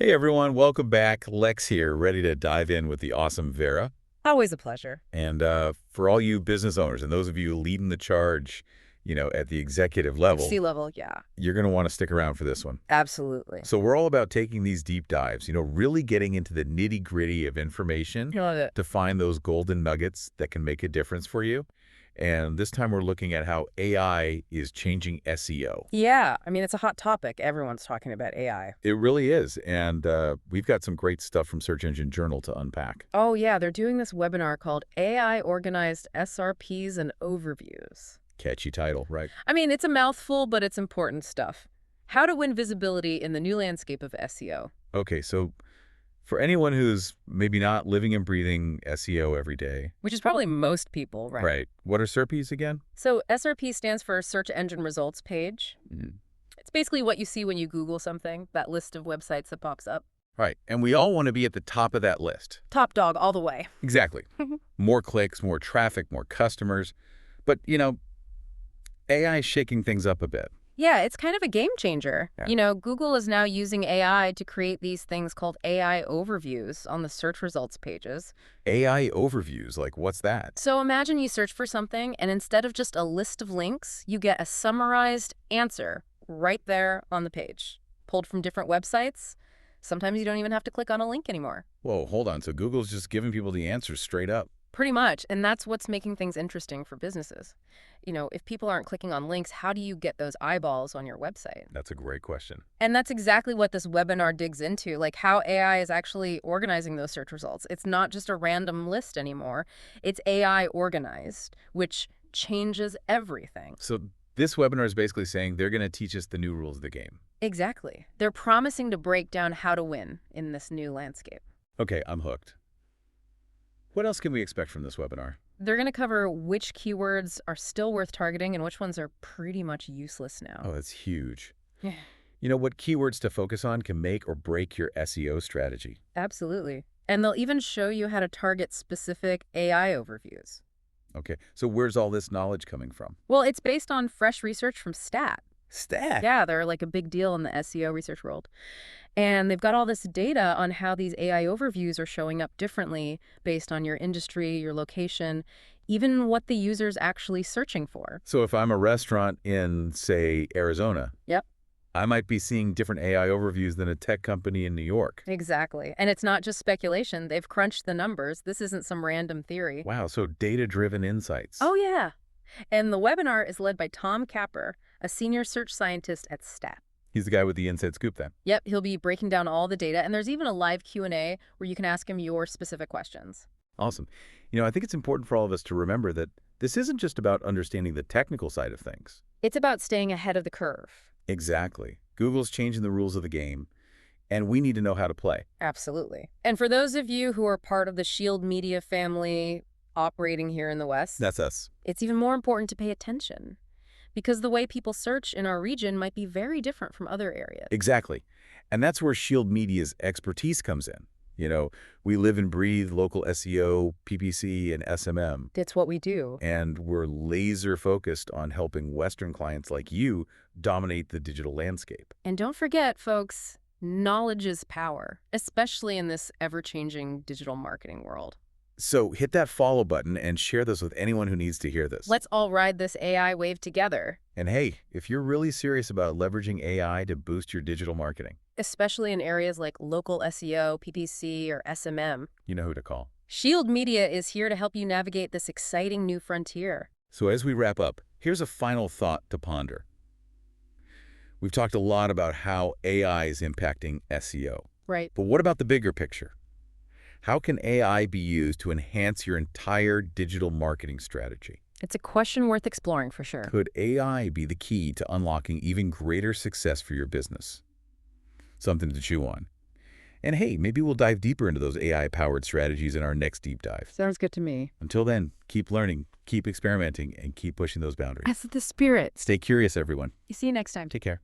Hey everyone, welcome back. Lex here, ready to dive in with the awesome Vera. Always a pleasure. And for all you business owners and those of you leading the charge, at the executive level, Sea level, yeah, you're going to want to stick around for this one. absolutely. So we're all about taking these deep dives, really getting into the nitty-gritty of information I love it. to find those golden nuggets that can make a difference for you. And this time we're looking at how AI is changing SEO. Yeah, I mean, it's a hot topic. Everyone's talking about AI. It really is. And we've got some great stuff from Search Engine Journal to unpack. Oh, yeah, they're doing this webinar called AI Organized SRPs and Overviews. Catchy title, right? I mean, it's a mouthful, but it's important stuff. How to win visibility in the new landscape of SEO. Okay, so for anyone who's maybe not living and breathing SEO every day, Which is probably most people, right? right? What are SERPs again? So SRP stands for Search Engine Results Page. Mhm. It's basically what you see when you Google something, that list of websites that pops up. Right, and we all want to be at the top of that list. Top dog all the way. Exactly. More clicks, more traffic, more customers. But, AI is shaking things up a bit. Yeah, it's kind of a game changer. Yeah. Google is now using AI to create these things called AI overviews on the search results pages. AI overviews, like what's that? So imagine you search for something, and instead of just a list of links, you get a summarized answer right there on the page, pulled from different websites. Sometimes you don't even have to click on a link anymore. Whoa, hold on. So Google's just giving people the answers straight up. Pretty much, and that's what's making things interesting for businesses. If people aren't clicking on links, how do you get those eyeballs on your website? That's a great question. And that's exactly what this webinar digs into, like how AI is actually organizing those search results. It's not just a random list anymore. It's AI organized, which changes everything. So this webinar is basically saying they're going to teach us the new rules of the game. Exactly. They're promising to break down how to win in this new landscape. Okay, I'm hooked. What else can we expect from this webinar? They're going to cover which keywords are still worth targeting and which ones are pretty much useless Oh, now. that's huge. Yeah. What keywords to focus on can make or break your SEO strategy. Absolutely. And they'll even show you how to target specific AI overviews. Okay, so where's all this knowledge coming from? Well, it's based on fresh research from Stat. Stat. Yeah, they're like a big deal in the SEO research world. And they've got all this data on how these AI overviews are showing up differently based on your industry, your location, even what the user's actually searching for. So if I'm a restaurant in, say, Arizona, Yep, I might be seeing different AI overviews than a tech company in New York. exactly. And it's not just speculation. They've crunched the numbers. This isn't some random theory. Wow, so data-driven insights. Oh, yeah. And the webinar is led by Tom Capper, a senior search scientist at Stat. He's the guy with the inside scoop then. Yep, he'll be breaking down all the data, and there's even a live Q&A where you can ask him your specific questions. Awesome. I think it's important for all of us to remember that this isn't just about understanding the technical side of things. It's about staying ahead of the curve. Exactly. Google's changing the rules of the game, and we need to know how to play. Absolutely. And for those of you who are part of the Shield Media family operating here in the West, That's us. it's even more important to pay attention because the way people search in our region might be very different from other areas. Exactly. And that's where Shield Media's expertise comes in. We live and breathe local SEO, PPC, and SMM. It's what we do. And we're laser focused on helping Western clients like you dominate the digital landscape. And don't forget, folks, knowledge is power, especially in this ever-changing digital marketing world. So hit that follow button and share this with anyone who needs to hear this. Let's all ride this AI wave together, And hey, if you're really serious about leveraging AI to boost your digital marketing, especially in areas like local SEO, PPC, or SMM. you know who to call. Shield Media is here to help you navigate this exciting new frontier. So as we wrap up, here's a final thought to ponder. We've talked a lot about how AI is impacting SEO. Right. But what about the bigger picture? How can AI be used to enhance your entire digital marketing strategy? It's a question worth exploring for sure. Could AI be the key to unlocking even greater success for your business? Something to chew on. And hey, maybe we'll dive deeper into those AI-powered strategies in our next deep dive. Sounds good to me. Until then, keep learning, keep experimenting, and keep pushing those boundaries. That's the spirit. Stay curious, everyone. See you next time. Take care.